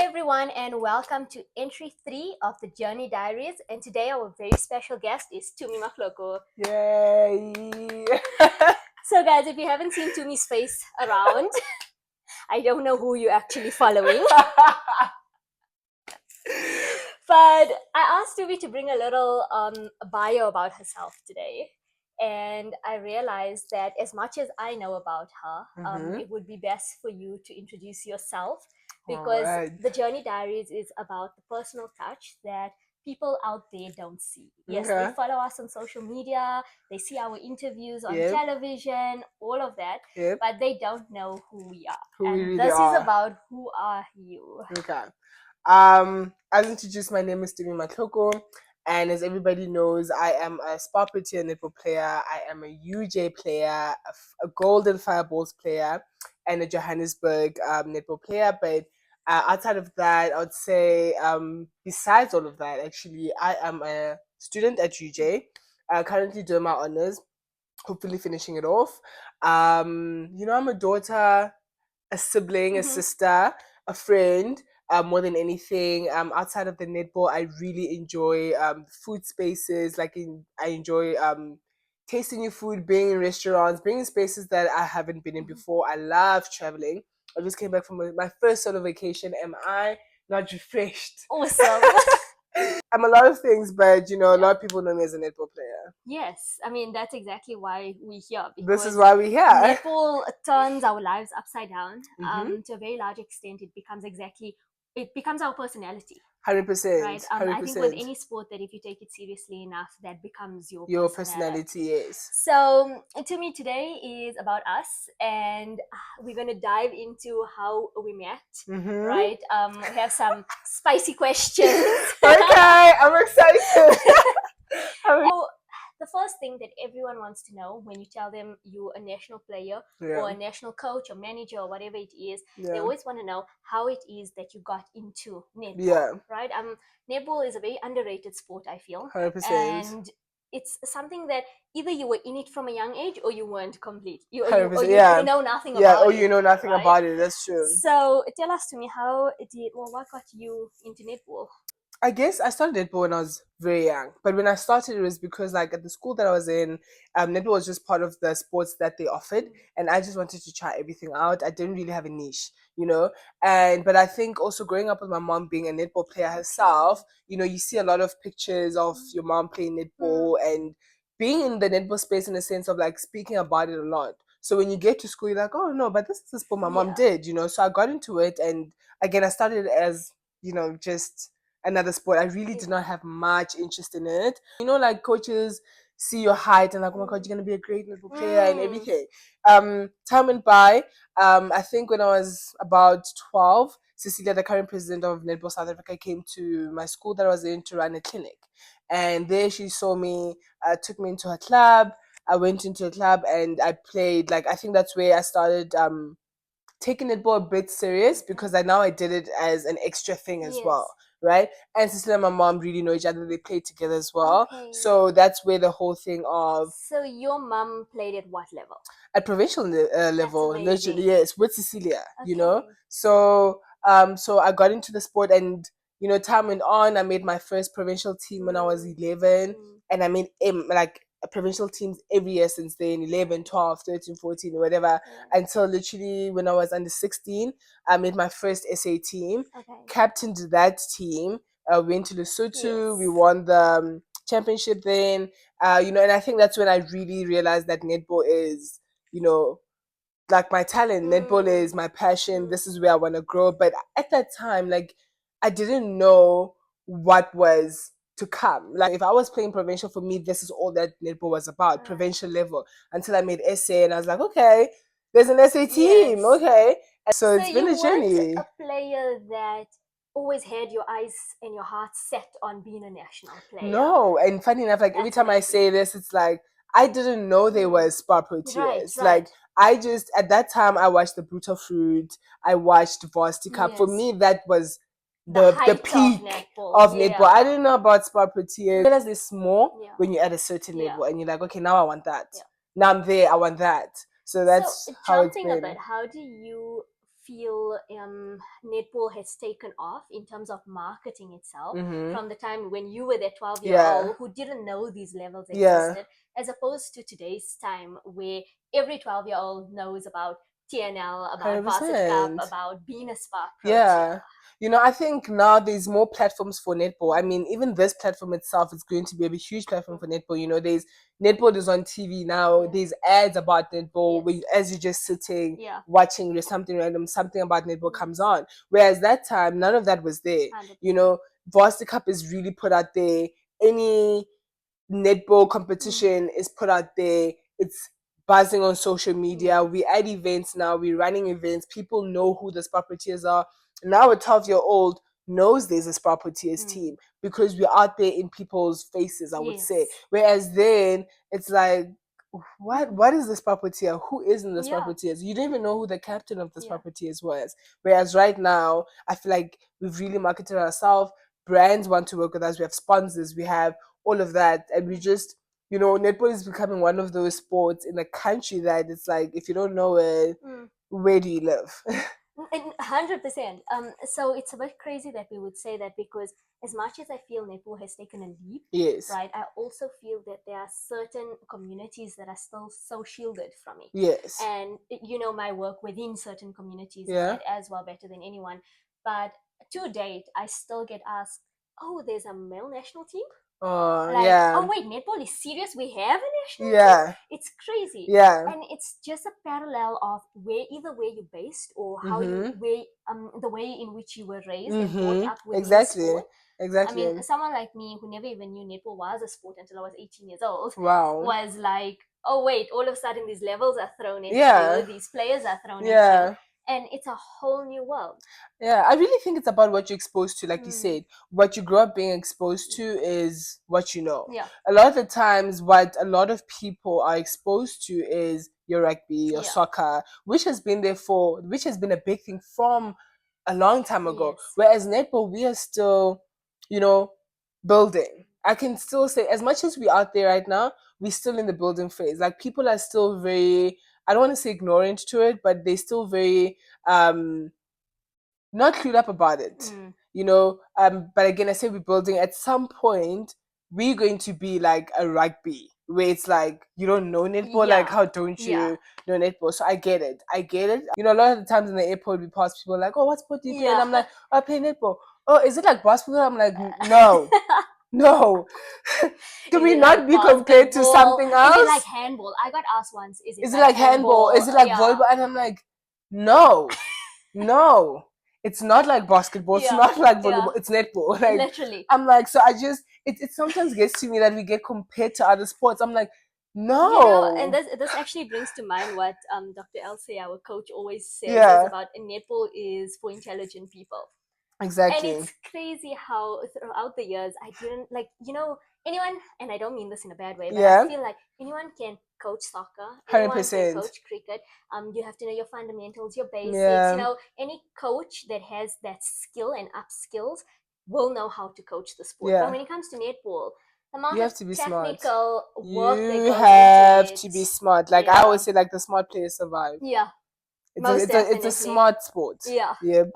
everyone, and welcome to entry 3 of the Journey Diaries. And today, our very special guest is Tumi Makloko. Yay! So, guys, if you haven't seen Tumi's face around, I don't know who you're actually following. But I asked Tumi to bring a little bio about herself today. And I realized that as much as I know about her, it would be best for you to introduce yourself, because Alright. the Journey Diaries is about the personal touch that people out there don't see. Yes, Okay. they follow us on social media, they see our interviews on Yep. television, all of that, Yep. but they don't know who we are. Who we and really this are. is about who are you. Okay. As introduced, my name is Tumi Makloko, and as everybody knows, I am a Spa Protea netball player. I am a UJ player, a Golden Fireballs player, and a Johannesburg netball player. But outside of that, I would say, besides all of that, actually, I am a student at UJ, currently doing my honors, hopefully finishing it off. I'm a daughter, a sibling, a sister, a friend. More than anything, outside of the netball, I really enjoy food spaces. I enjoy tasting new food, being in restaurants, being in spaces that I haven't been in before. I love traveling. I just came back from my first sort of vacation. Am I not refreshed? Awesome. I'm a lot of things, but a lot of people know me as a netball player. Yes, I mean, that's exactly why we're here. This is why we're here. Netball turns our lives upside down. To a very large extent, it becomes our personality. 100%. Right. I think with any sport, that if you take it seriously enough, that becomes your personality. Yes. So to me, today is about us, and we're going to dive into how we met. Right. We have some spicy questions. Okay, I'm excited. So, the first thing that everyone wants to know when you tell them you're a national player or a national coach or manager or whatever it is, they always want to know how it is that you got into netball. Right? Netball is a very underrated sport, I feel. 100%. And it's something that either you were in it from a young age or you weren't complete. You know nothing about it. Or you know nothing about it. That's true. So tell us, to me, what got you into netball? I guess I started netball when I was very young, but when I started, it was because at the school that I was in, netball was just part of the sports that they offered, and I just wanted to try everything out. I didn't really have a niche, but I think also growing up with my mom being a netball player herself, you see a lot of pictures of your mom playing netball and being in the netball space in a sense of speaking about it a lot. So when you get to school, you're like, oh no, but this is the sport my mom did, So I got into it, and again, I started as just another sport. I really did not have much interest in it. Coaches see your height and oh my god, you're gonna be a great netball player and everything. Time went by. I think when I was about 12, Cecilia, the current president of Netball South Africa, came to my school that I was in to run a clinic, and there she saw me, took me into her club. I went into a club and I played. I think that's where I started taking netball a bit serious, because I did it as an extra thing as well, right? And Cecilia and my mom really know each other. They played together as well. So that's where the whole thing of... So your mom played at what level? At provincial level, literally, yes, with Cecilia, Okay. So so I got into the sport, and time went on. I made my first provincial team when I was 11, and I made provincial teams every year since then, 11, 12, 13, 14, or whatever, until literally when I was under 16, I made my first SA team, captained that team, went to Lesotho, we won the championship then, and I think that's when I really realized that netball is, my talent. Netball is my passion. This is where I want to grow. But at that time, I didn't know what was to come. If I was playing provincial, for me, this is all that netball was about, provincial level, until I made SA, and I was like, okay, there's an SA team, okay. So it's been a journey. A player that always had your eyes and your heart set on being a national player. No, and funny enough, every time I say this, it's I didn't know there was Spa Proteas. I just, at that time, I watched the Brutal Fruit, I watched Varsity Cup. For me, that was the peak of netball. I didn't know about Spa Proteas. You realize there's more when you're at a certain level, and you're like, okay, now I want that. Now I'm there, I want that. So that's how it's been. A bit, how do you feel netball has taken off in terms of marketing itself from the time when you were that 12-year-old who didn't know these levels existed, as opposed to today's time where every 12-year-old knows about TNL, about 100%. Varsity Cup, about being a Spark Pro Yeah. You know, I think now there's more platforms for netball. I mean, even this platform itself is going to be a huge platform for netball. You know, there's netball is on TV now. There's ads about netball where, as you're just sitting watching just something random, something about netball comes on. Whereas that time, none of that was there. 100%. You know, Varsity Cup is really put out there. Any netball competition is put out there. It's buzzing on social media. We add events now. We're running events. People know who the Spark Proteas are. Now a 12-year-old knows there's a Spark Proteas team because we're out there in people's faces, I would say. Whereas then it's like, what is the Spark Protea? Who is in the Spark Proteas? You don't even know who the captain of the Spark Proteas was. Whereas right now, I feel like we've really marketed ourselves. Brands want to work with us. We have sponsors. We have all of that. And we just, you know, netball is becoming one of those sports in a country that it's like, if you don't know it, where do you live? 100%. So it's a bit crazy that we would say that, because as much as I feel netball has taken a leap, right, I also feel that there are certain communities that are still so shielded from it. And you know my work within certain communities that as well better than anyone. But to date, I still get asked, "Oh, there's a male national team." Oh wait, netball is serious? We have a national team? It's crazy. And it's just a parallel of either where you're based or how you the way in which you were raised and brought up within the sport. I mean, someone like me who never even knew netball was a sport until I was 18 years old was like, oh wait, all of a sudden these levels are thrown at you, these players are thrown at you, and it's a whole new world. Yeah, I really think it's about what you're exposed to. Like you said, what you grow up being exposed to is what you know. A lot of the times, what a lot of people are exposed to is your rugby, your soccer, which has been a big thing from a long time ago. Whereas netball, we are still, you know, building. I can still say, as much as we're out there right now, we're still in the building phase. Like, people are still very, I don't want to say ignorant to it, but they're still very not clued up about it, you know. But again, I say we're building. At some point, we're going to be like a rugby, where it's like you don't know netball. Like, how don't you know netball? So I get it. You know, a lot of the times in the airport, we pass people like, "Oh, what sport do you play?" And I'm like, "I play netball." "Oh, is it like basketball?" I'm like, "No." No. Can we not like be compared to something else? Is it like handball? I got asked once, is it like handball? Is it like volleyball? And I'm like, no. No. It's not like basketball. It's not like volleyball. It's netball. Like, literally. I'm like, so I just, it sometimes gets to me that we get compared to other sports. I'm like, no. You know, and this actually brings to mind what Dr. Elsie, our coach, always says is about netball is for intelligent people. Exactly. And it's crazy how throughout the years I didn't like, you know, anyone, and I don't mean this in a bad way, but I feel like anyone can coach soccer, anyone 100%. can coach cricket. You have to know your fundamentals, your basics. You know, any coach that has that skill and up skills will know how to coach the sport. But when it comes to netball, the amount you have of to be technical smart. work that You goes have into it, to be smart. Like, I always say, like, the smart players survive. Yeah, it's a smart sport. Yeah. Yep.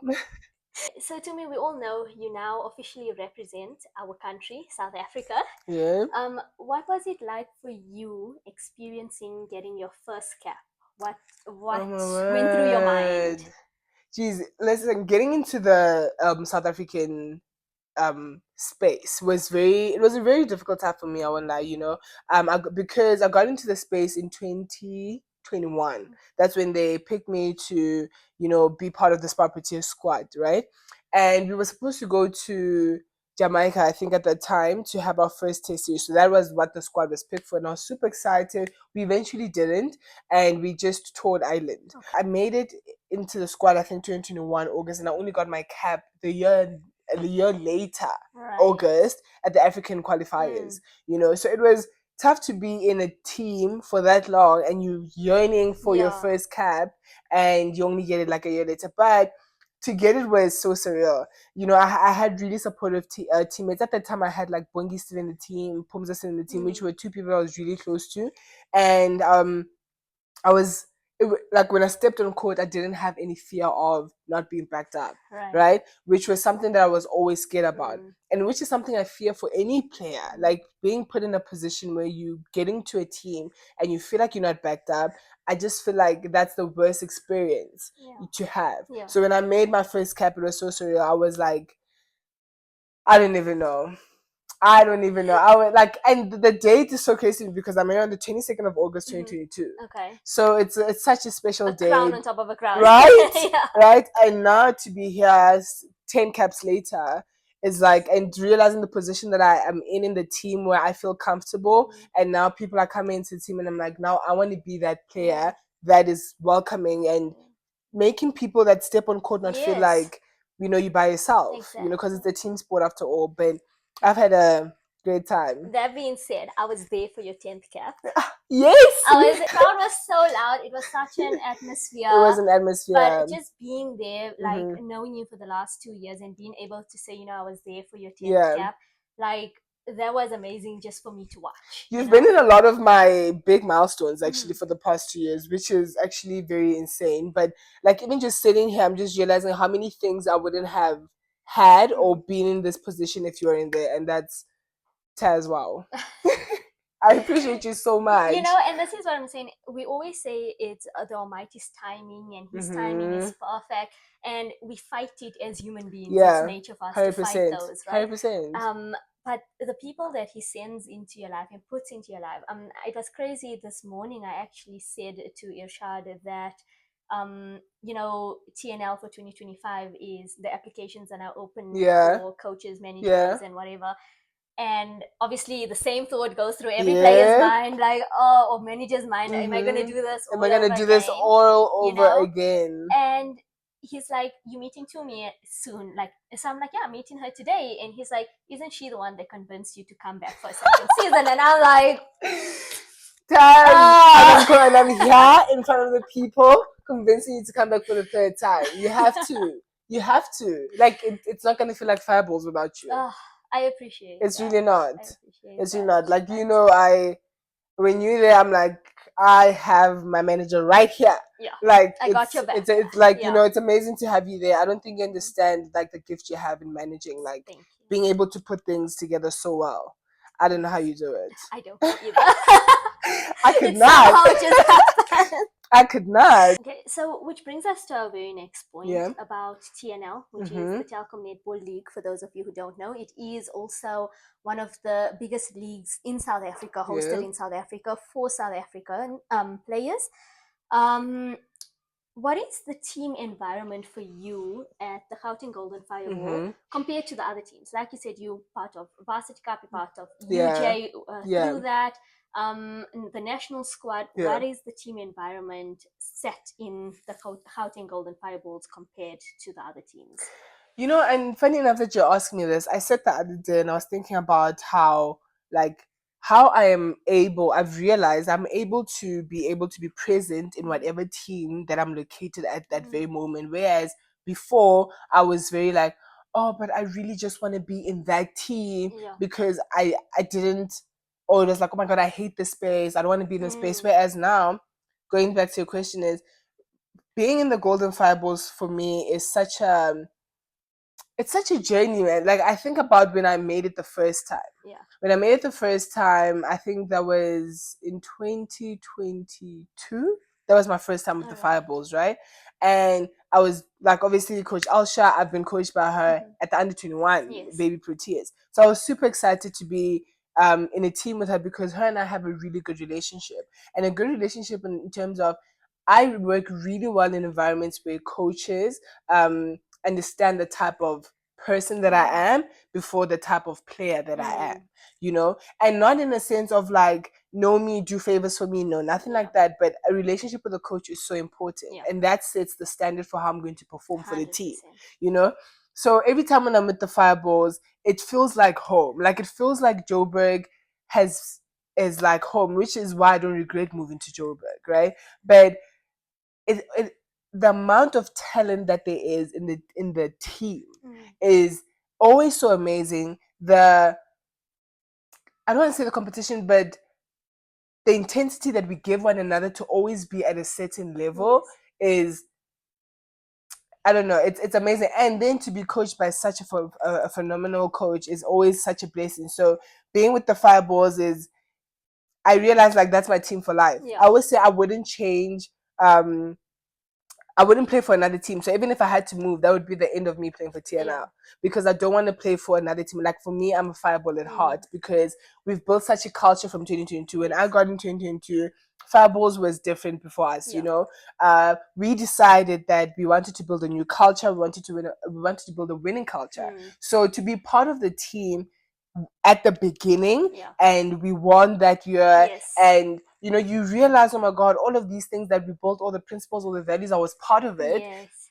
So Tumi, we all know you now officially represent our country, South Africa. Yeah. What was it like for you experiencing getting your first cap? What went through your mind? Jeez, listen, getting into the South African space was a very difficult time for me, I won't lie, you know. Because I got into the space in 2021. That's when they picked me to, you know, be part of the Spark Proteas squad, right? And we were supposed to go to Jamaica, I think, at that time, to have our first test series. So that was what the squad was picked for, and I was super excited. We eventually didn't, and we just toured Ireland. I made it into the squad, I think, 2021 August, and I only got my cap the year later, August, at the African qualifiers. You know, so it was tough to be in a team for that long and you yearning for your first cap, and you only get it like a year later. But to get it was so surreal. You know, I had really supportive teammates. At that time, I had like Bongi still in the team, Pumza still in the team, which were two people I was really close to. And like when I stepped on court, I didn't have any fear of not being backed up, Right. right? Which was something that I was always scared about, and which is something I fear for any player. Like being put in a position where you get into a team and you feel like you're not backed up. I just feel like that's the worst experience to have. Yeah. So when I made my first cap, it was so surreal. I was like, I don't even know. I don't even know. I was like, and the date is so crazy because I'm here on the 22nd of August, 2022. Okay. So it's such a special day. Crown on top of a crown. Right? Yeah. Right? And now to be here 10 caps later is like, and realizing the position that I am in the team where I feel comfortable. And now people are coming into the team and I'm like, now I want to be that player that is welcoming and making people that step on court not feel like, you by yourself, because it's a team sport after all. But I've had a great time. That being said, I was there for your 10th cap. Yes! The crowd was so loud. It was such an atmosphere. It was an atmosphere. But just being there, like knowing you for the last 2 years and being able to say, I was there for your 10th cap, like that was amazing just for me to watch. You've been in a lot of my big milestones actually for the past 2 years, which is actually very insane. But like even just sitting here, I'm just realizing how many things I wouldn't have had or been in this position if you were in there, and that's Taz. Wow. I appreciate you so much. And this is what I'm saying. We always say it's the Almighty's timing, and His timing is perfect, and we fight it as human beings. It's nature for us 100%, to fight those, right? 100%. But the people that He sends into your life and puts into your life, it was crazy. This morning, I actually said to Irshad that TNL for 2025 is the applications are now open for coaches, managers, and whatever. And obviously the same thought goes through every player's mind, like, or manager's mind, am I going to do this all over again? Am I going to do this all over again? And he's like, you meeting Tumi soon? Like, so I'm like, yeah, I'm meeting her today. And he's like, isn't she the one that convinced you to come back for a second season? And I'm like, and I'm here in front of the people convincing you to come back for the third time. You have to. You have to. Like, it's not going to feel like fireballs without you. I appreciate it's that. really not. It's really not. Like, when you're there, I'm like, I have my manager right here. Yeah. Like, I got your back. It's like, it's amazing to have you there. I don't think you understand, like, the gift you have in managing, like, being able to put things together so well. I don't know how you do it. I don't know either. I could not. I could not. Okay, so which brings us to our very next point about TNL, which is the Telkom Netball League. For those of you who don't know, it is also one of the biggest leagues in South Africa, hosted in South Africa for South African players. What is the team environment for you at the Gauteng Golden Fireball compared to the other teams? Like you said, you're part of Varsity Cup, you're part of UJ through that. The national squad, what is the team environment set in the Gauteng Golden Fireballs compared to the other teams? And funny enough that you're asking me this, I said the other day and I was thinking about how I've realized I'm able to be present in whatever team that I'm located at that very moment. Whereas before I was very like, oh, but I really just want to be in that team because I didn't, or it was like, oh my God, I hate this space. I don't want to be in this space. Whereas now, going back to your question, is being in the Golden Fireballs for me is it's such a journey, man. Like, I think about when I made it the first time. Yeah. When I made it the first time, I think that was in 2022. That was my first time with the Fireballs, right? And I was like, obviously, Coach Alsha, I've been coached by her at the under 21 baby Proteas. So I was super excited to be in a team with her because her and I have a really good relationship. And a good relationship in terms of I work really well in environments where coaches understand the type of person that I am before the type of player that I am, and not in a sense of like, know me, do favors for me, no, nothing like that. But a relationship with a coach is so important, and that sets the standard for how I'm going to perform for the team, So every time when I'm with the Fireballs, it feels like home. Like, it feels like Joburg is like home, which is why I don't regret moving to Joburg, right? But the amount of talent that there is in the team is always so amazing. I don't want to say the competition, but the intensity that we give one another to always be at a certain level is, I don't know, it's amazing. And then to be coached by such a phenomenal coach is always such a blessing. So being with the Fireballs is, I realized like that's my team for life. I always say I wouldn't change. I wouldn't play for another team. So even if I had to move, that would be the end of me playing for TNL, because I don't want to play for another team. Like for me, I'm a Fireball at heart, because we've built such a culture from 2022. When I got in 2022, Fireballs was different before us. You know, we decided that we wanted to build a new culture. We wanted to build a winning culture. So to be part of the team at the beginning, and we won that year, and you know, you realize, oh my god, all of these things that we built, all the principles, all the values, I was part of it.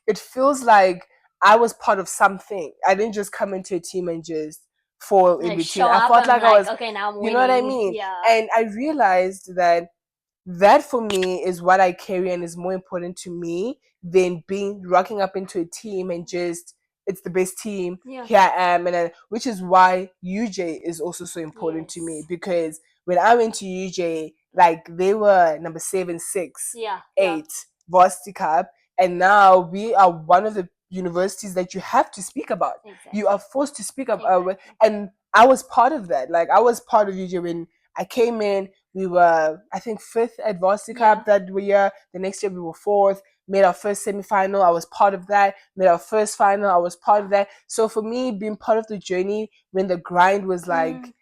It feels like I was part of something. I didn't just come into a team and just fall in between. I felt like I was, okay, now I'm winning. You know what I mean? And I realized that for me is what I carry and is more important to me than being rocking up into a team and just, it's the best team. Here I am, and then, which is why UJ is also so important to me, because when I went to UJ, like they were number 7, 6, 8 varsity cup, and now we are one of the universities that you have to speak about. You are forced to speak about, and I was part of that. Like I was part of UJ when I came in. We were, I think, 5th at varsity cup that year. The next year we were 4th. Made our first semi-final, I was part of that. Made our first final, I was part of that. So for me, being part of the journey when the grind was like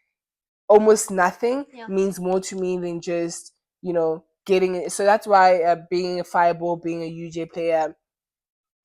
almost nothing means more to me than just, you know, getting it. So that's why being a Fireball, being a UJ player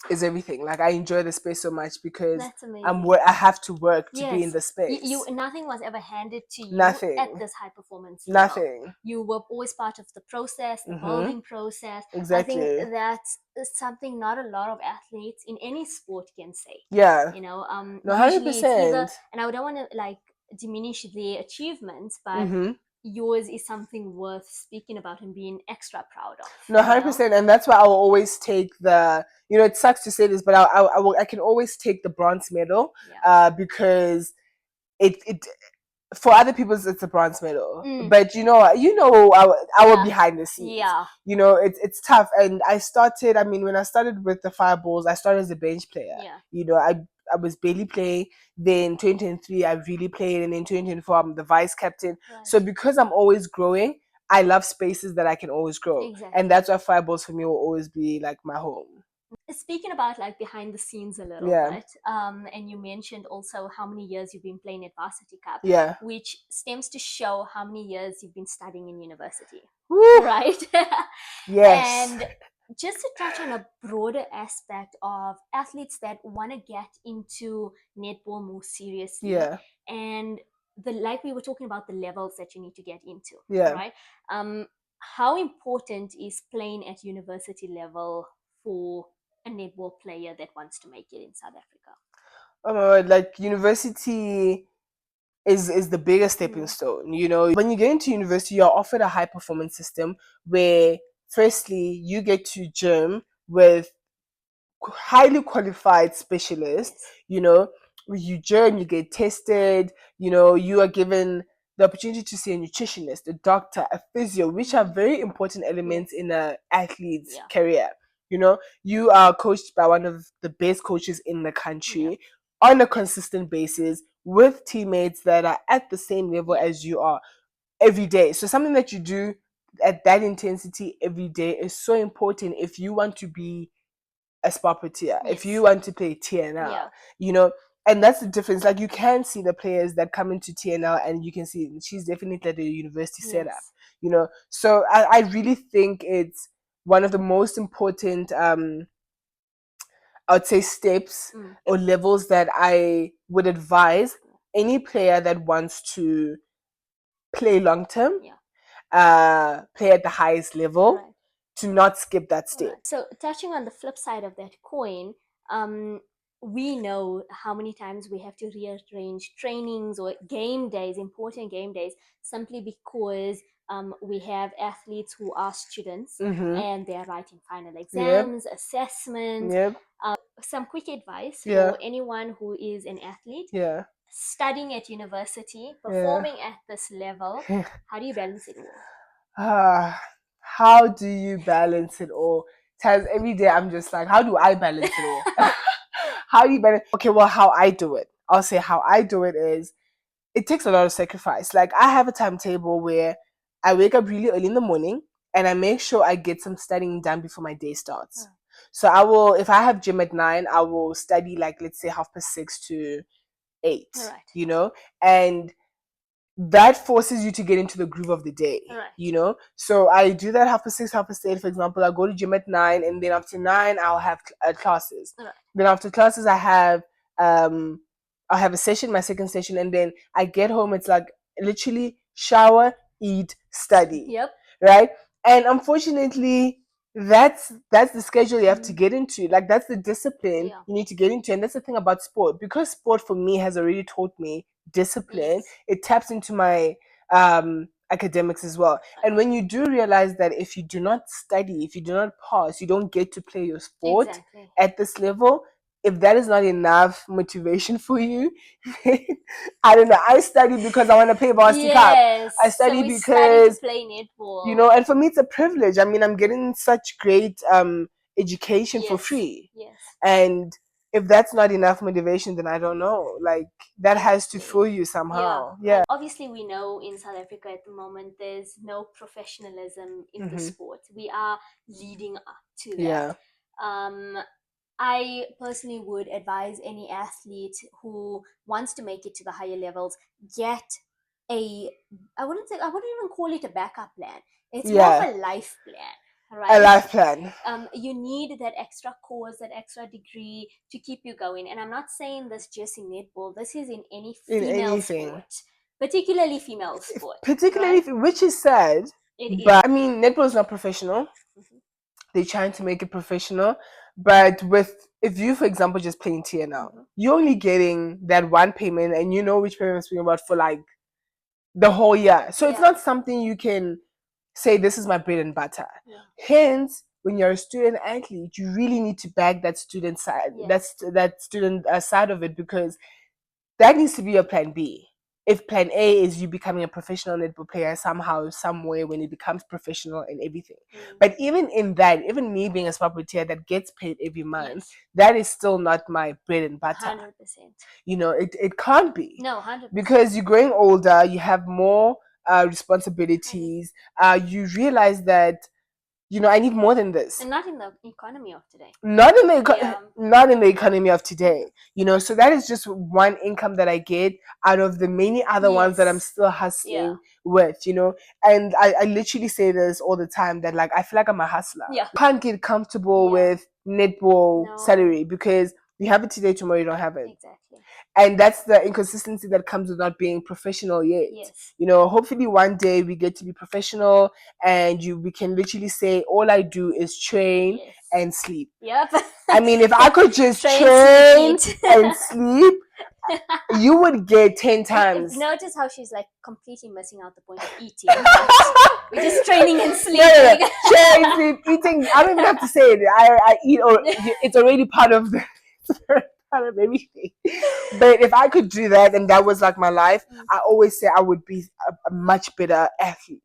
is everything. Like I enjoy the space so much because I have to work to be in the space. Nothing was ever handed to you Nothing. at this high performance level. Nothing. You were always part of the process, the building process. Exactly. I think that's something not a lot of athletes in any sport can say. Yeah. You know, no, usually 100%. it's either, and I don't want to like diminish their achievements, but yours is something worth speaking about and being extra proud of. No, 100%, and that's why I will always take the. You know, it sucks to say this, but I can always take the bronze medal, because it for other people it's a bronze medal, but you know our behind the scenes. You know, it's tough, and I started. I mean, when I started with the Fireballs, I started as a bench player. You know, I was barely playing. Then 2023, I really played, and in 2024, I'm the vice captain. So because I'm always growing, I love spaces that I can always grow, and that's why Fireballs for me will always be like my home. Speaking about like behind the scenes a little bit, and you mentioned also how many years you've been playing at Varsity Cup, which stems to show how many years you've been studying in university. Woo! Right? Yes. And just to touch on a broader aspect of athletes that want to get into netball more seriously, and like we were talking about the levels that you need to get into, right? How important is playing at university level for a netball player that wants to make it in South Africa? Oh my god, like university is the biggest stepping stone. You know, when you get into university, you're offered a high performance system where firstly you get to gym with highly qualified specialists. You know, you gym, you get tested. You know, you are given the opportunity to see a nutritionist, a doctor, a physio, which are very important elements in an athlete's career. You know, you are coached by one of the best coaches in the country on a consistent basis with teammates that are at the same level as you are every day. So something that you do at that intensity every day is so important if you want to be a Sparpatia, if you want to play TNL, you know, and that's the difference. Like you can see the players that come into TNL and you can see she's definitely at a university setup, you know. So I really think it's one of the most important I would say steps or levels that I would advise any player that wants to play long term, play at the highest level, to not skip that step. So touching on the flip side of that coin, we know how many times we have to rearrange trainings or game days, important game days, simply because we have athletes who are students and they're writing final exams, assessments. Some quick advice for anyone who is an athlete studying at university, performing at this level. How do you balance it all? How do you balance it all? Times every day I'm just like, how do I balance it all? How do you balance? Okay, well, how I do it. I'll say how I do it is it takes a lot of sacrifice. Like I have a timetable where I wake up really early in the morning and I make sure I get some studying done before my day starts. So I will, if I have gym at 9, I will study like let's say 6:30 to 8. Right. You know, and that forces you to get into the groove of the day. Right. You know, so I do that 6:30, 8:30. For example, I go to gym at 9, and then after 9, I'll have classes. Right. Then after classes, um, I'll have a session, my second session, and then I get home. It's like literally shower, eat, study. Yep. Right. And unfortunately, that's the schedule you have to get into. Like that's the discipline you need to get into, and that's the thing about sport. Because sport for me has already taught me discipline. Yes. It taps into my academics as well. And when you do realize that if you do not study, if you do not pass, you don't get to play your sport at this level. If that is not enough motivation for you, I don't know. I study because I want to play varsity cup. I study because to play netball. You know, and for me it's a privilege. I mean, I'm getting such great education for free. Yes. And if that's not enough motivation, then I don't know. Like that has to fill you somehow. Yeah. Obviously, we know in South Africa at the moment there's no professionalism in the sport. We are leading up to that. Yeah. I personally would advise any athlete who wants to make it to the higher levels, get I wouldn't even call it a backup plan. It's more of a life plan. Right? A life plan. You need that extra course, that extra degree to keep you going. And I'm not saying this just in netball. This is in any female sport, particularly female sport. Particularly, right? Which is sad. But I mean, netball is not professional. They're trying to make it professional. But if you, for example, just playing TNL, you're only getting that one payment, and you know which payment I'm speaking about for like the whole year. So it's not something you can say this is my bread and butter. Hence, when you're a student athlete, you really need to back that student side, that student side of it, because that needs to be your plan B. If plan A is you becoming a professional netball player somehow, some way, when it becomes professional and everything. But even in that, even me being a sport player that gets paid every month, that is still not my bread and butter. 100%. You know, it can't be. No, 100%. Because you're growing older, you have more responsibilities. You realize that, you know, I need more than this. And not in the economy of today. Not in the economy of today. You know, so that is just one income that I get out of the many other ones that I'm still hustling with, you know. And I literally say this all the time, that like I feel like I'm a hustler. I can't get comfortable with netball salary, because you have it today, tomorrow you don't have it. Exactly. And that's the inconsistency that comes with not being professional yet. You know, hopefully one day we get to be professional, and we can literally say all I do is train and sleep. Yep. I mean, if I could just train and sleep, you would get 10 times. Notice how she's like completely missing out the point of eating. We're just training and sleeping. Train, sleep, eating. I don't even have to say it. I eat, or it's already part of the part of everything. But if I could do that, and that was like my life, I always say I would be a much better athlete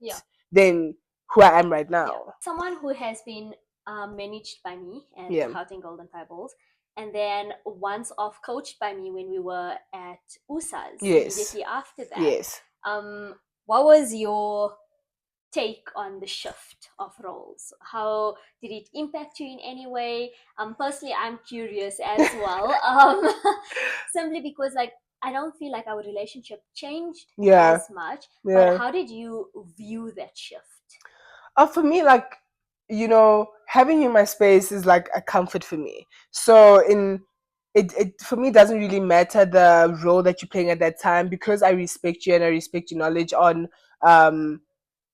than who I am right now. Someone who has been managed by me at Gauteng Golden Fireballs, and then once off coached by me when we were at USA's immediately after that. What was your take on the shift of roles? How did it impact you in any way? Personally, I'm curious as well. Simply because like I don't feel like our relationship changed as much. But how did you view that shift? For me, like, you know, having you in my space is like a comfort for me. So it for me doesn't really matter the role that you're playing at that time, because I respect you and I respect your knowledge on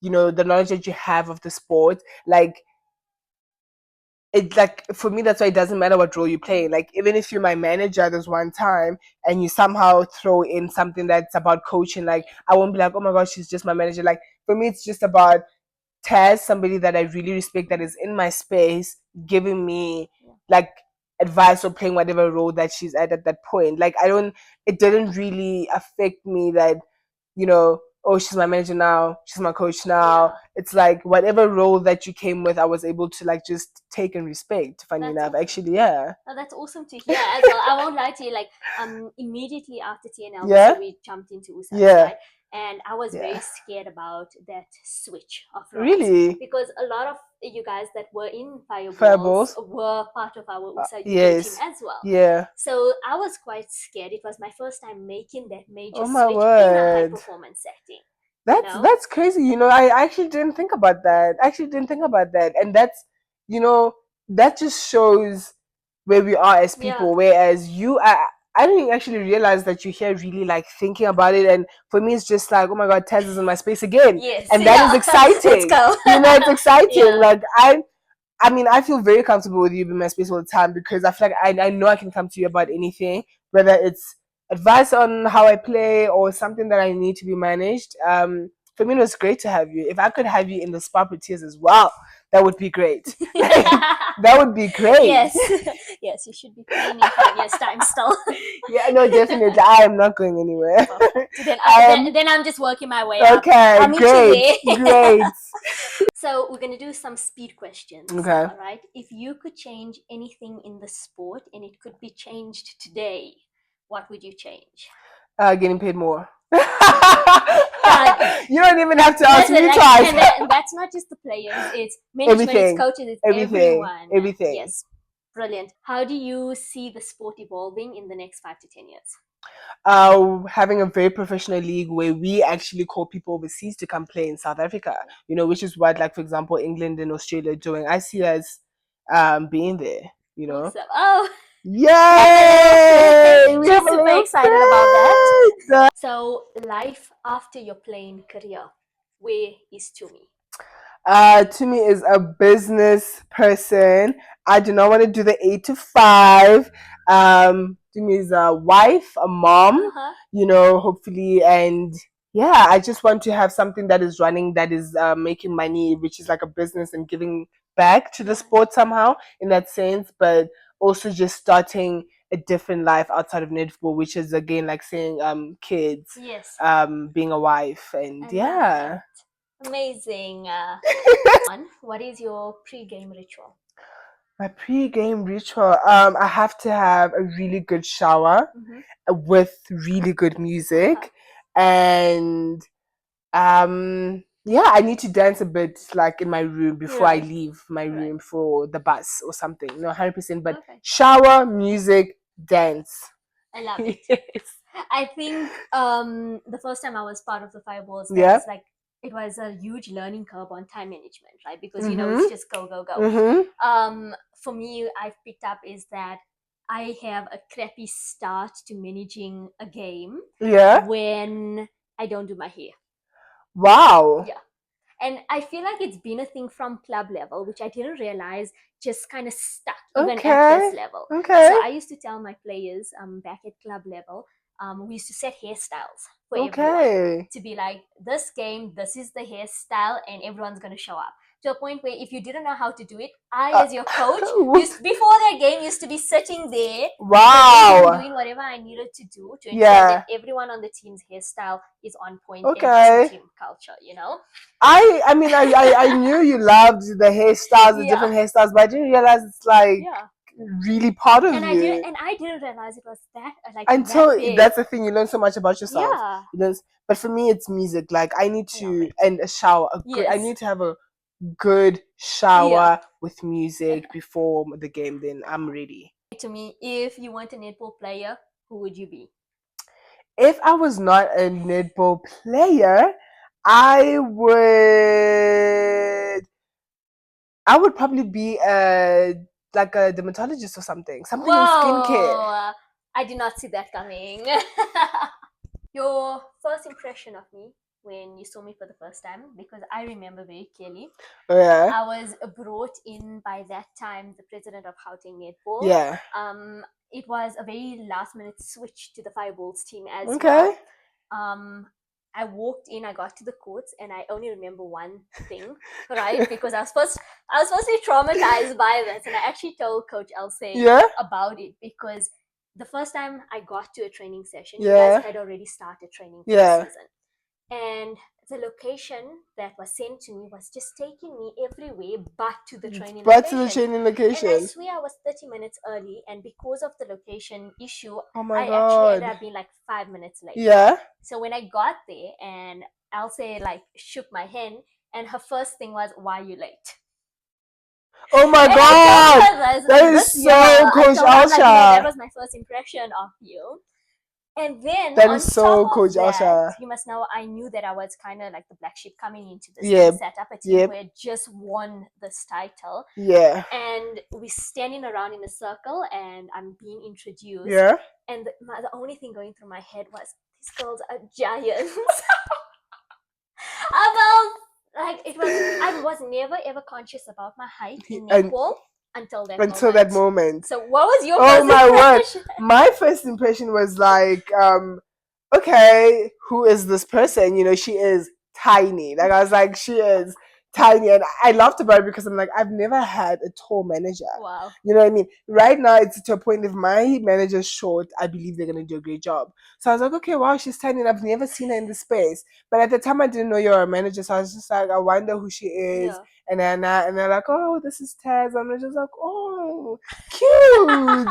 you know, the knowledge that you have of the sport. Like, it's like, for me, that's why it doesn't matter what role you play. Like, even if you're my manager there's one time and you somehow throw in something that's about coaching, like I won't be like, oh my gosh, she's just my manager. Like, for me, it's just about Taz, somebody that I really respect, that is in my space, giving me like advice or playing whatever role that she's at that point. Like, it didn't really affect me that, you know, oh, she's my manager now, she's my coach now. It's like whatever role that you came with, I was able to like just take and respect. Funny That's enough, awesome. actually, yeah. Oh, that's awesome to hear as well. I won't lie to you. Like, immediately after TNL, so we jumped into USAS, right? And I was very scared about that switch of roles. Really? Because a lot of you guys that were in Fireballs were part of our USA UK team as well. Yeah. So I was quite scared. It was my first time making that major switch word. in a high performance setting. That's crazy. You know, I actually didn't think about that. And that's, you know, that just shows where we are as people. Whereas I didn't actually realize that you're here really like thinking about it. And for me, it's just like, oh my God, Taz is in my space again. Yes. And that is exciting. Let's go. You know, it's exciting. Like I mean, I feel very comfortable with you in my space all the time because I feel like I know I can come to you about anything, whether it's advice on how I play or something that I need to be managed. For me, it was great to have you. If I could have you in the spa with tears as well, that would be great. That would be great. Yes, yes, you should be playing in 5 years' time still. Yeah, no, definitely. I am not going anywhere. Then I'm just working my way up. Okay, great. So we're gonna do some speed questions. Okay. All right. If you could change anything in the sport and it could be changed today, what would you change? Getting paid more. You don't even have to ask me twice. And that's not just the players, it's management, it's coaches, it's everyone. Everything. Yes. Brilliant. How do you see the sport evolving in the next 5 to 10 years? Having a very professional league where we actually call people overseas to come play in South Africa, you know, which is what, like, for example, England and Australia are doing. I see us being there, you know. Awesome. Oh, yay! We're super excited about that. So, life after your playing career, where is Tumi? Tumi is a business person. I do not want to do the 8 to 5. Tumi is a wife, a mom, you know, hopefully, and yeah, I just want to have something that is running, that is making money, which is like a business and giving back to the sport somehow in that sense, but also just starting a different life outside of netball, which is again like saying kids, being a wife, and yeah. Amazing. What is your pre-game ritual? My pre-game ritual, I have to have a really good shower with really good music, and yeah, I need to dance a bit like in my room before I leave my room for the bus or something. No, 100%. But shower, music, dance. I love it. Yes. I think the first time I was part of the Fireballs, was like, it was a huge learning curve on time management, right? Because you know, it's just go, go, go. For me, I've picked up is that I have a crappy start to managing a game when I don't do my hair. Wow. Yeah. And I feel like it's been a thing from club level, which I didn't realize just kind of stuck even at this level. So I used to tell my players back at club level, we used to set hairstyles for everyone to be like, this game, this is the hairstyle, and everyone's going to show up. To a point where if you didn't know how to do it, I, as your coach, before that game, used to be sitting there, doing whatever I needed to do to ensure that everyone on the team's hairstyle is on point and team culture, you know? I mean, I knew you loved the hairstyles, the different hairstyles, but I didn't realize it's like really part of you. I didn't realize it was that like until that big. That's the thing, you learn so much about yourself. But for me, it's music. Like I need to, and a shower. I need to have a good shower with music before the game. Then I'm ready. To me, if you weren't a netball player, who would you be? If I was not a netball player, I would probably be like a dermatologist or something in skincare. I did not see that coming. Your first impression of me when you saw me for the first time, because I remember very clearly. I was brought in by that time the president of Gauteng Netball. It was a very last minute switch to the Fireballs team as well. I walked in, I got to the courts, and I only remember one thing, right? Because I was firstly traumatized by this, and I actually told Coach Elsay about it, because the first time I got to a training session, you guys had already started training for the season. And the location that was sent to me was just taking me everywhere but to the training But to the location. training And I location. swear I was 30 minutes early, and because of the location issue, Oh my I actually ended god. up being like 5 minutes late. Yeah. So when I got there, and Elsa like shook my hand, and her first thing was, "Why are you late?" Oh my And I god. told her this, That like is this year, so I Coach told her, I'm like, you know, that Alsha. was my first impression of you. And then That is on top so Coach of that, Alsha. you must know, I knew that I was kind of like the black sheep coming into this team, Yep. set up a team Yep. where just won this title. Yeah. And we're standing around in a circle, and I'm being introduced. Yeah. And the only thing going through my head was, these girls are giants. I felt like it was. I was never ever conscious about my height in netball until that moment. So, what was your Oh first my word! impression? My first impression was like, okay, who is this person? You know, she is tiny. Like I was like, she is tiny, and I laughed about it because I'm like, I've never had a tall manager. Wow. You know what I mean? Right now, it's to a point if my manager's short, I believe they're gonna do a great job. So I was like, okay, wow, she's tiny, and I've never seen her in the space. But at the time, I didn't know you're a manager, so I was just like, I wonder who she is. Yeah. And they're like, oh, this is Taz. I'm just like, oh, cute,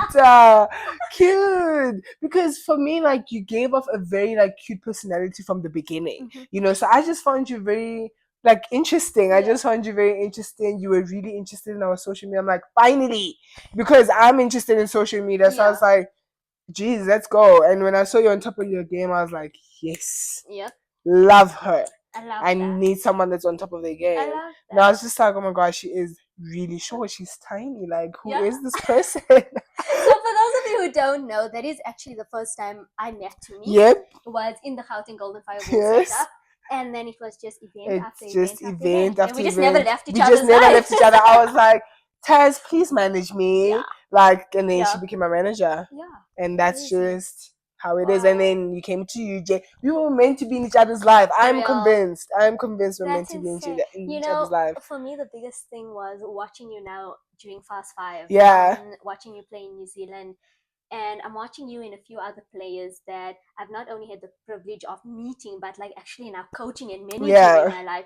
cute. Because for me, like, you gave off a very like cute personality from the beginning, you know. So I just found you very like interesting. I just found you very interesting. You were really interested in our social media. I'm like, finally, because I'm interested in social media. So I was like, geez, let's go. And when I saw you on top of your game, I was like, yes, love her. I need someone that's on top of their game. And I was just like, oh my gosh, she is really short. She's tiny. Like, who is this person? So for those of you who don't know, that is actually the first time I met Tumi. Yep. It was in the Gauteng Golden Fireball setup. And then it was just event after event. And we just never left each other's lives. I was like, Taz, please manage me. Like, and then she became my manager. Yeah. And that's just how it is. And then you came to UJ. We were meant to be in each other's life. I'm convinced we're meant to be in each other's life. For me, the biggest thing was watching you now during Fast Five. Yeah. Watching you play in New Zealand. And I'm watching you and a few other players that I've not only had the privilege of meeting, but like actually now coaching and managing in my life.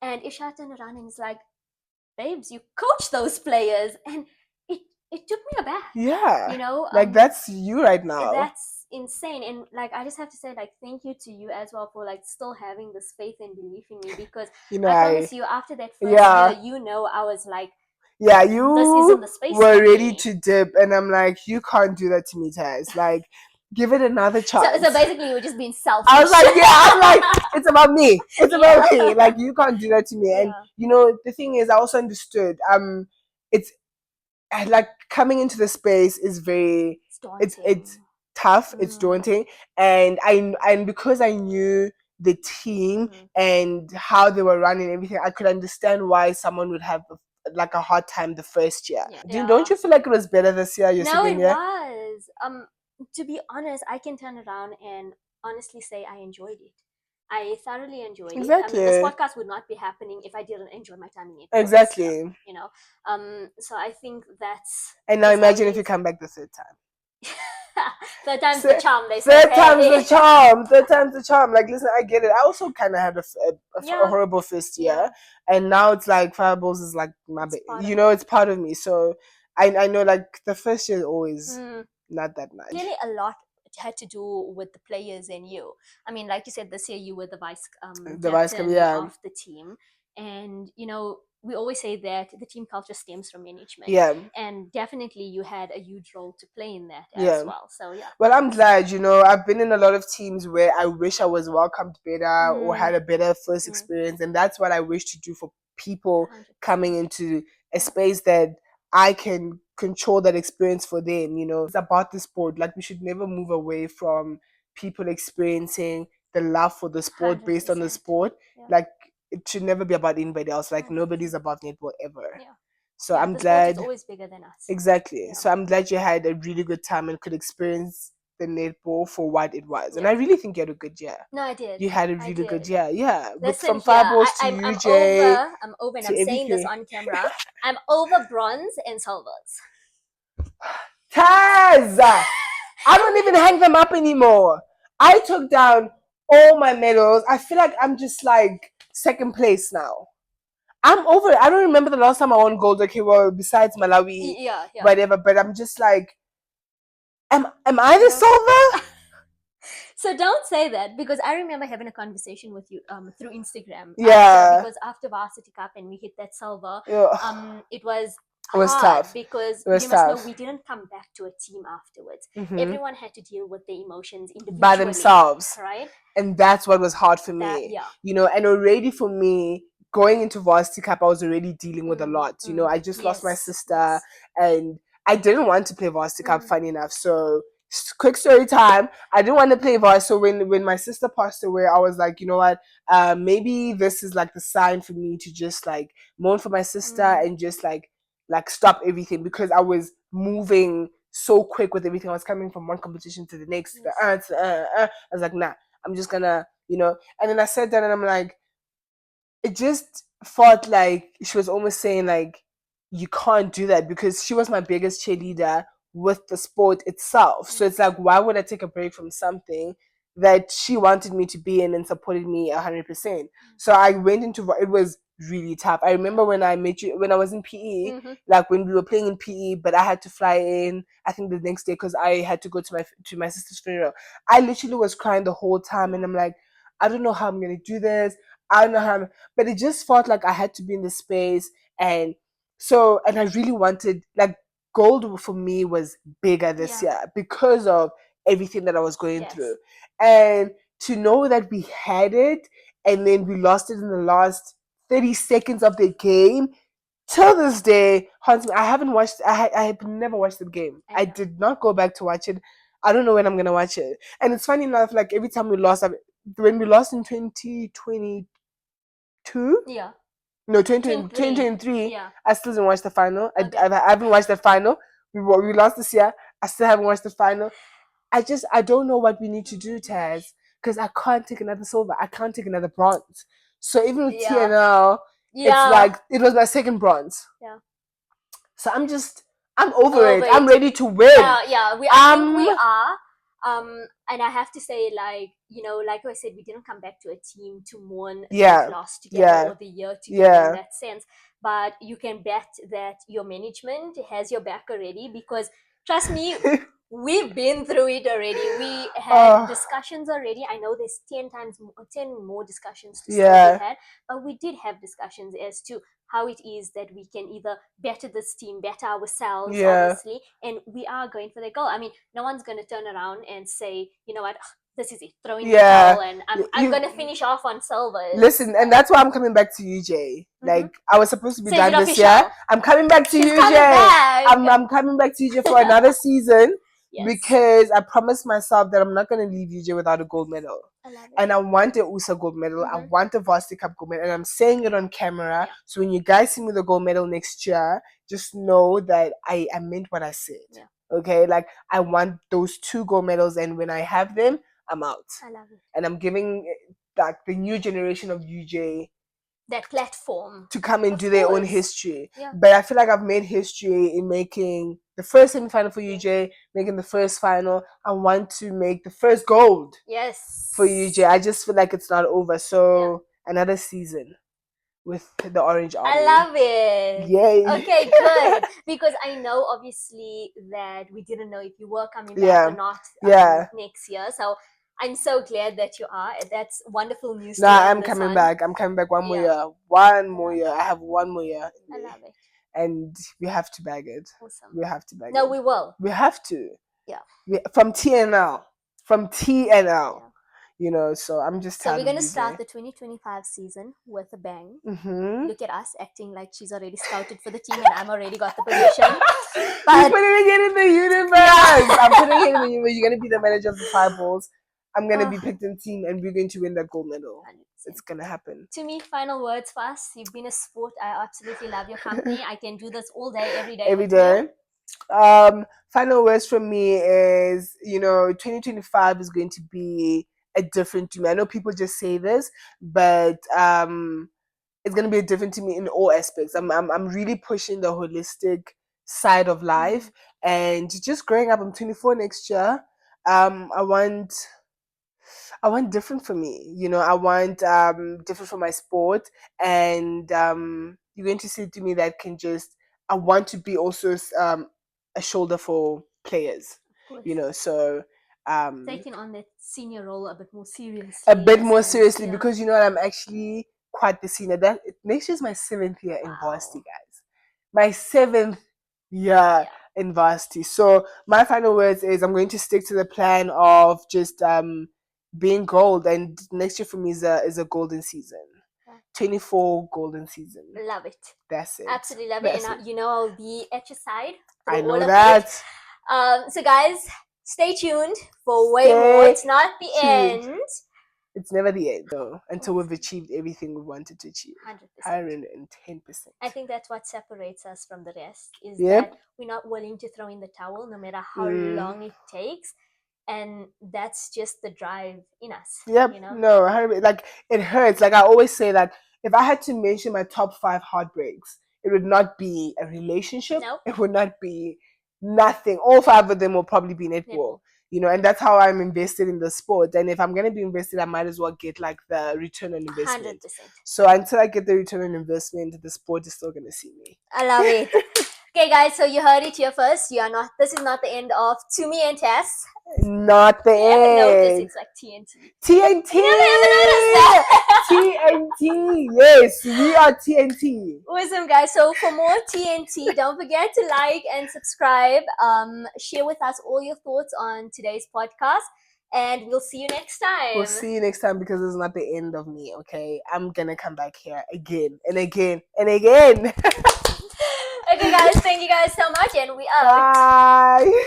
And Isha turned around and is like, babes, you coach those players. And it took me aback. Yeah. You know? Like, that's you right now. That's insane. And like, I just have to say, like, thank you to you as well for like still having this faith and belief in me, because I promise you, after that first year, you know, I was like, yeah, you this isn't the space were ready to dip, and I'm like, you can't do that to me, Taz. Like, give it another chance. So basically, you were just being selfish. I was like, it's about me. It's about me. Like, you can't do that to me. And you know, the thing is, I also understood. It's like coming into the space is very. It's tough. It's daunting, and because I knew the team and how they were running everything, I could understand why someone would have like a hard time the first year. Don't you feel like it was better this year? No, it was. To be honest, I can turn around and honestly say I enjoyed it. I thoroughly enjoyed it. I mean, this podcast would not be happening if I didn't enjoy my time in it. Exactly. You know, so I think that's. And now imagine if you come back the third time. Third time's the charm. They say. Third time's the charm. Third time's the charm. Like, listen, I get it. I also kind of had a horrible first year, and now it's like Fireballs is like my you know, it's part of me. So I know, like, the first year is always not that much. Really, a lot had to do with the players and you. I mean, like you said, this year you were the vice captain of the team, and you know, we always say that the team culture stems from management. Yeah. And definitely you had a huge role to play in that as well. So yeah. Well, I'm glad, you know, I've been in a lot of teams where I wish I was welcomed better or had a better first experience. And that's what I wish to do for people 100%. Coming into a space that I can control that experience for them, you know. It's about the sport. Like, we should never move away from people experiencing the love for the sport 100%. Based on the sport. Like, it should never be about anybody else. Like, nobody's above netball ever. So I'm glad. Sport is always bigger than us. Exactly. So I'm glad you had a really good time and could experience the netball for what it was. And I really think you had a good year. No, I did. You had a really good year. Yeah. Listen, from Fireballs to I'm UJ. I'm over, and I'm saying this on camera. I'm over bronze and silvers. Taz! I don't even hang them up anymore. I took down all my medals. I feel like I'm just like second place now. I'm over it. I don't remember the last time I won gold. Okay, well, besides Malawi, Yeah, yeah. whatever. But I'm just like, am I the silver? So don't say that, because I remember having a conversation with you through Instagram. Yeah. Because after Varsity Cup and we hit that silver, Yeah. it was It was hard tough. because It was you must know tough. we didn't come back to a team afterwards. Mhm. Everyone had to deal with their emotions individually By themselves. right? And that's what was hard for me. Yeah. You know, and already for me, going into Varsity Cup, I was already dealing with a lot. You know, I just lost my sister and I didn't want to play Varsity Cup, funny enough. So, quick story time. I didn't want to play Varsity. So when my sister passed away, I was like, you know what? Maybe this is like the sign for me to just like mourn for my sister and just like stop everything, because I was moving so quick with everything. I was coming from one competition to the next. I was like, nah, I'm just gonna, you know. And then I sat down and I'm like, it just felt like she was almost saying like, you can't do that, because she was my biggest cheerleader with the sport itself. So it's like, why would I take a break from something that she wanted me to be in and supported me 100%? So I went into it. Was really tough. I remember when I met you when I was in PE, like when we were playing in PE, but I had to fly in, I think the next day, because I had to go to my sister's funeral. I literally was crying the whole time, and I'm like, I don't know how I'm gonna do this. I don't know how but it just felt like I had to be in the space. And so, and I really wanted, like, gold for me was bigger this year because of everything that I was going through. And to know that we had it and then we lost it in the last 30 seconds of the game, till this day haunts me. I haven't watched, I have never watched the game. I did not go back to watch it. I don't know when I'm gonna watch it. And it's funny enough, like every time we lost, when we lost in 2022, no, 2023, I still didn't watch the final. I haven't watched the final. We lost this year. I still haven't watched the final. I don't know what we need to do, Taz, because I can't take another silver. I can't take another bronze. So even with TNL, it's like it was my second bronze. So I'm over it. I'm ready to win. I think we are. And I have to say, like, you know, like I said, we didn't come back to a team to mourn that loss together or the year together in that sense. But you can bet that your management has your back already, because trust me, we've been through it already. We had discussions already. I know there's 10 more discussions to still be had, but we did have discussions as to how it is that we can either better this team, better ourselves, obviously, and we are going for the goal. I mean, no one's going to turn around and say, you know what, this is it, throw in the towel, and I'm going to finish off on silvers. Listen, and that's why I'm coming back to you, Jay. Like, I was supposed to be done this year. I'm coming back to you, Jay. I'm coming back to you, Jay, for another season. Because I promised myself that I'm not going to leave UJ without a gold medal. And I want a USA gold medal. I want a Varsity Cup gold medal. And I'm saying it on camera. So when you guys see me the gold medal next year, just know that I meant what I said. Okay? Like, I want those 2 gold medals. And when I have them, I'm out. I love it. And I'm giving like the new generation of UJ that platform to come and do their own history. But I feel like I've made history in making the first semi-final for UJ, making the first final. I want to make the first gold for UJ. I just feel like it's not over. So another season with the Orange Army. I love it. Yay. Okay, good. Because I know obviously that we didn't know if you were coming back or not next year. So I'm so glad that you are. That's wonderful news. No, I'm coming back. I'm coming back one more year. One more year. I have one more year. I love it. And we have to bag it. Awesome. We have to bag it. No, we will. We have to. Yeah. From TNL. From TNL. You know, so I'm just So we're going to start the 2025 season with a bang. Look at us acting like she's already scouted for the team and I'm already got the position. But you're putting it in the universe. I'm putting it in the universe. You're going to be the manager of the Fireballs. I'm going to be picked in the team and we're going to win that gold medal. 100%. It's going to happen. Tumi, final words for us. You've been a sport. I absolutely love your company. I can do this all day, every day. Every day. Final words from me is, you know, 2025 is going to be a different to me. I know people just say this, but it's going to be a different to me in all aspects. I'm really pushing the holistic side of life and just growing up. I'm 24 next year. I want different for me. You know, I want different for my sport, and you're going to see to me that can just. I want to be also a shoulder for players. You know, so taking on that senior role a bit more seriously. A bit more seriously, because you know what, I'm actually quite the senior. That next year is my 7th year in varsity, guys. My 7th year in varsity. So my final words is I'm going to stick to the plan of just being gold, and next year for me is a golden season. 24 golden season. Love it. That's it. Absolutely love it. And you know, I'll be at your side. I know that. So guys, stay tuned for way more. It's not the end. It's never the end, though, until we've achieved everything we wanted to achieve. 100%. 110%. I think that's what separates us from the rest, is that we're not willing to throw in the towel no matter how long it takes. And that's just the drive in us. Yep. You know? No, like, it hurts. Like, I always say that if I had to mention my top 5 heartbreaks, it would not be a relationship. Nope. It would not be nothing. All 5 of them will probably be netball. You know, and that's how I'm invested in the sport. And if I'm going to be invested, I might as well get like the return on investment. 100%. So until I get the return on investment, the sport is still going to see me. I love it. Okay, guys, so you heard it here first. This is not the end of Tumi and Tess. Not the end. You haven't noticed it's like TNT. TNT! You never noticed that. TNT! Yes, we are TNT. Awesome, guys. So for more TNT, don't forget to like and subscribe. Share with us all your thoughts on today's podcast. And we'll see you next time. We'll see you next time, because it's not the end of me, okay? I'm gonna come back here again and again and again. Okay, guys. Thank you guys so much, and we out. Bye.